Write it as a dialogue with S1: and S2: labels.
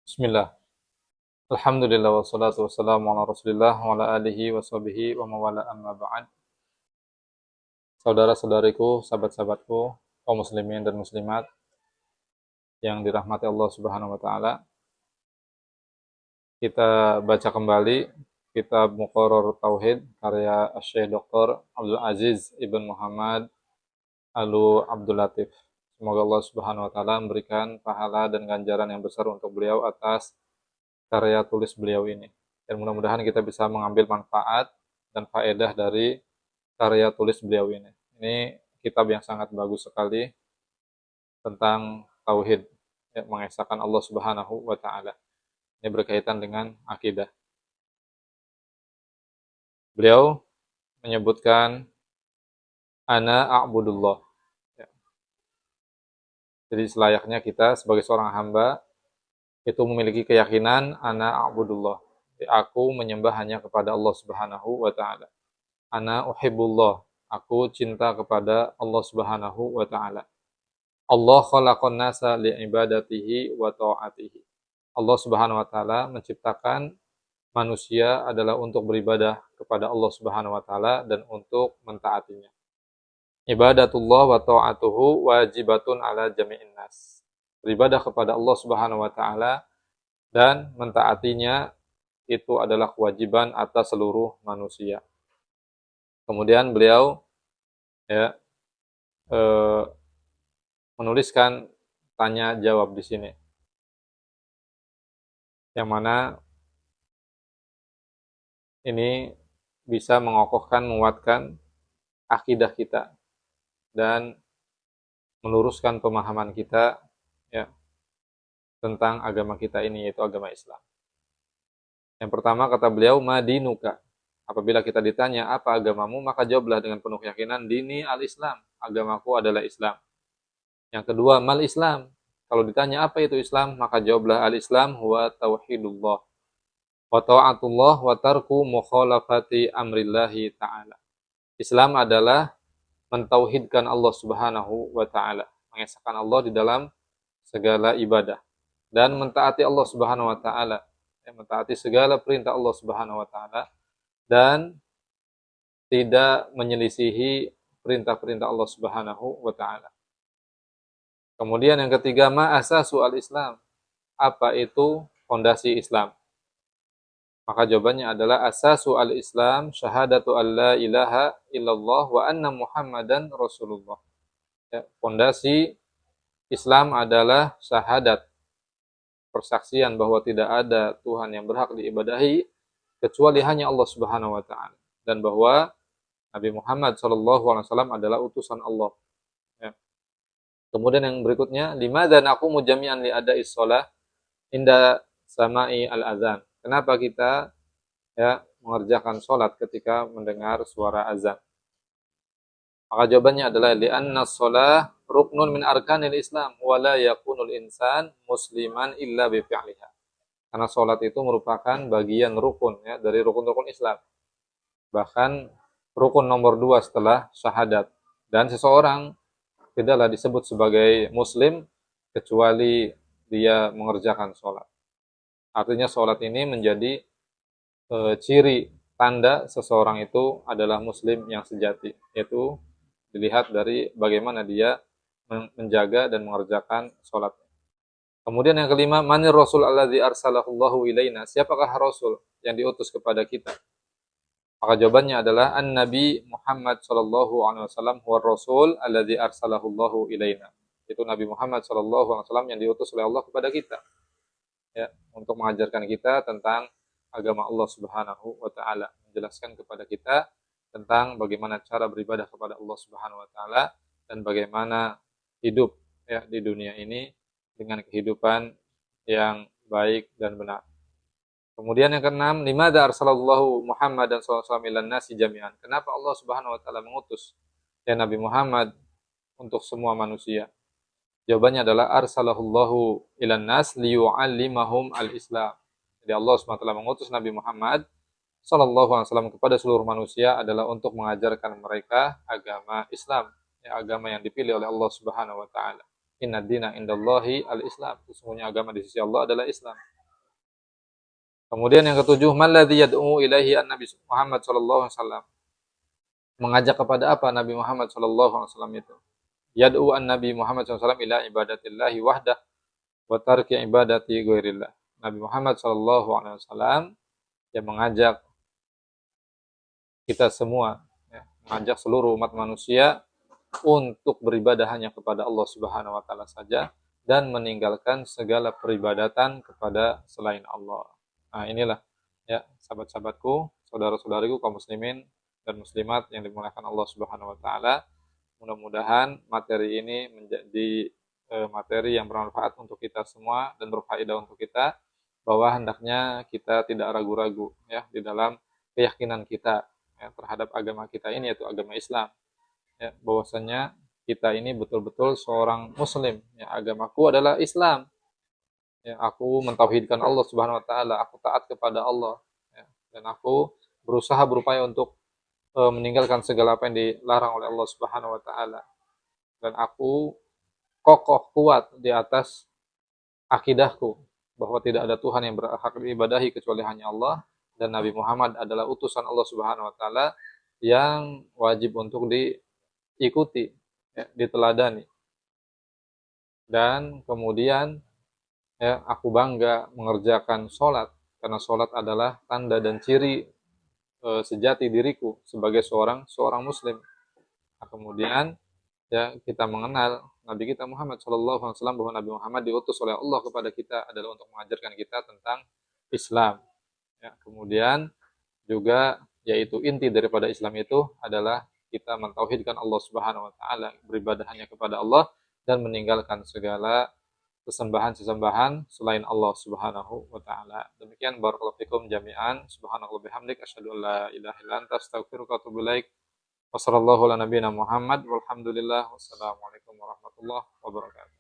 S1: Bismillah. Alhamdulillah wassalatu wassalamu ala Rasulillah wa ala alihi wa sahbihi wa mawala amma ba'd. Saudara-saudariku, sahabat-sahabatku, kaum muslimin dan muslimat yang dirahmati Allah Subhanahu wa taala. Kita baca kembali kitab Muqarrar Tauhid karya Syekh Dr. Abdul Aziz Ibn Muhammad Alu Abdul Latif. Semoga Allah Subhanahu wa taala memberikan pahala dan ganjaran yang besar untuk beliau atas karya tulis beliau ini. Dan mudah-mudahan kita bisa mengambil manfaat dan faedah dari karya tulis beliau ini. Ini kitab yang sangat bagus sekali tentang tauhid, ya, mengesahkan Allah Subhanahu wa taala. Ini berkaitan dengan akidah. Beliau menyebutkan ana a'budullah. Ya. Jadi selayaknya kita sebagai seorang hamba itu memiliki keyakinan ana a'budullah. Aku menyembah hanya kepada Allah Subhanahu wa taala. Ana uhibbullah. Aku cinta kepada Allah Subhanahu wa taala. Allah khalaqan nasa li'ibadatihi wa ta'atihi. Allah Subhanahu wa taala menciptakan manusia adalah untuk beribadah kepada Allah Subhanahu wa taala dan untuk mentaatinya. Ibadatullah wa ta'atuhu wajibatun ala jami'in nas. Beribadah kepada Allah Subhanahu wa taala dan mentaatinya itu adalah kewajiban atas seluruh manusia. Kemudian beliau ya menuliskan tanya jawab di sini. Yang mana ini bisa mengokohkan, menguatkan akidah kita dan meluruskan pemahaman kita ya tentang agama kita ini, yaitu agama Islam. Yang pertama kata beliau, madinuka. Apabila kita ditanya apa agamamu, maka jawablah dengan penuh keyakinan, dini al-Islam, agamaku adalah Islam. Yang kedua, mal Islam. Kalau ditanya apa itu Islam, maka jawablah al-Islam huwa tauhidullah wa ta'atullah wa tarku mukhalafati amrillahi ta'ala. Islam adalah mentauhidkan Allah Subhanahu wa taala, mengesahkan Allah di dalam segala ibadah dan mentaati Allah Subhanahu wa taala, mentaati segala perintah Allah Subhanahu wa taala dan tidak menyelisihi perintah-perintah Allah Subhanahu wa taala. Kemudian yang ketiga, ma asasu al-Islam. Apa itu fondasi Islam? Maka jawabannya adalah asasu al-Islam syahadatu alla ilaha illallah wa anna Muhammadan Rasulullah. Ya, fondasi Islam adalah syahadat, persaksian bahwa tidak ada Tuhan yang berhak diibadahi kecuali hanya Allah Subhanahu wa taala dan bahwa Nabi Muhammad SAW adalah utusan Allah. Ya. Kemudian yang berikutnya, limadza naqumu jami'an li ada'is shalah inda sama'i al-adzan. Kenapa kita ya mengerjakan sholat ketika mendengar suara azan? Maka jawabannya adalah li'anna shalah ruknun min arkanil Islam wa la yakunul insan musliman illa bi fi'liha. Karena sholat itu merupakan bagian rukun ya dari rukun-rukun Islam. Bahkan rukun nomor 2 setelah syahadat. Dan seseorang tidaklah disebut sebagai muslim kecuali dia mengerjakan sholat. Artinya sholat ini menjadi ciri tanda seseorang itu adalah muslim yang sejati, yaitu dilihat dari bagaimana dia menjaga dan mengerjakan sholat. Kemudian yang kelima, manir rasul alladzi arsalahullahu ilaina. Siapakah rasul yang diutus kepada kita? Maka jawabannya adalah an-nabi Muhammad sallallahu alaihi wasallam huwa rasul alladzi arsalahullahu ilaina. Itu Nabi Muhammad sallallahu alaihi wasallam yang diutus oleh Allah kepada kita. Ya, untuk mengajarkan kita tentang agama Allah Subhanahu wa taala, menjelaskan kepada kita tentang bagaimana cara beribadah kepada Allah Subhanahu wa taala dan bagaimana hidup ya di dunia ini dengan kehidupan yang baik dan benar. Kemudian yang keenam, limadza arsalallahu Muhammadan sallallahu alaihi wasallam ilan nasi jami'an. Kenapa Allah Subhanahu wa taala mengutus ya Nabi Muhammad untuk semua manusia? Jawabannya adalah arsalahullahu ilan nas liyu'allimahum al-Islam. Jadi Allah SWT mengutus Nabi Muhammad sallallahu alaihi wasallam kepada seluruh manusia adalah untuk mengajarkan mereka agama Islam, ya, agama yang dipilih oleh Allah Subhanahu wa taala. Inna dina indallahi al-Islam. Sesungguhnya agama di sisi Allah adalah Islam. Kemudian yang ketujuh, malladzi yad'u ilaihi an-nabi Muhammad sallallahu alaihi wasallam. Mengajak kepada apa Nabi Muhammad sallallahu alaihi wasallam itu? Yad'u an-nabi Muhammad sallallahu alaihi wasallam ila ibadatillahi wahdah wa tarki ibadati ghairillah. Nabi Muhammad sallallahu alaihi wasallam yang mengajak kita semua, ya, mengajak seluruh umat manusia untuk beribadah hanya kepada Allah Subhanahu wa taala saja dan meninggalkan segala peribadatan kepada selain Allah. Nah, inilah ya sahabat-sahabatku, saudara-saudariku kaum muslimin dan muslimat yang dimuliakan Allah Subhanahu wa taala. Mudah-mudahan materi ini menjadi materi yang bermanfaat untuk kita semua dan berfaedah untuk kita, bahwa hendaknya kita tidak ragu-ragu ya di dalam keyakinan kita ya, terhadap agama kita ini, yaitu agama Islam. Ya, bahwasanya kita ini betul-betul seorang muslim ya, agamaku adalah Islam ya, aku mentauhidkan Allah Subhanahu wa taala, aku taat kepada Allah ya, dan aku berusaha berupaya untuk meninggalkan segala apa yang dilarang oleh Allah Subhanahu wa taala, dan aku kokoh kuat di atas akidahku bahwa tidak ada Tuhan yang berhak diibadahi kecuali hanya Allah, dan Nabi Muhammad adalah utusan Allah Subhanahu wa taala yang wajib untuk diikuti ya, diteladani. Dan kemudian ya, aku bangga mengerjakan sholat, karena sholat adalah tanda dan ciri sejati diriku sebagai seorang muslim. Nah, kemudian ya kita mengenal Nabi kita Muhammad Shallallahu Alaihi Wasallam, bahwa Nabi Muhammad diutus oleh Allah kepada kita adalah untuk mengajarkan kita tentang Islam. Ya, kemudian juga yaitu inti daripada Islam itu adalah kita mentauhidkan Allah Subhanahu Wa Taala, beribadah hanya kepada Allah dan meninggalkan segala sesembahan-sesembahan selain Allah Subhanahu wa taala. Demikian barakallahu fikum jami'an. Subhanallahi bihamdik asyhadu an la ilaha illa anta astaghfiruka wa atubu ilaik. Wassallallahu ala nabiyyina Muhammad walhamdulillah. Wassalamualaikum warahmatullahi wabarakatuh.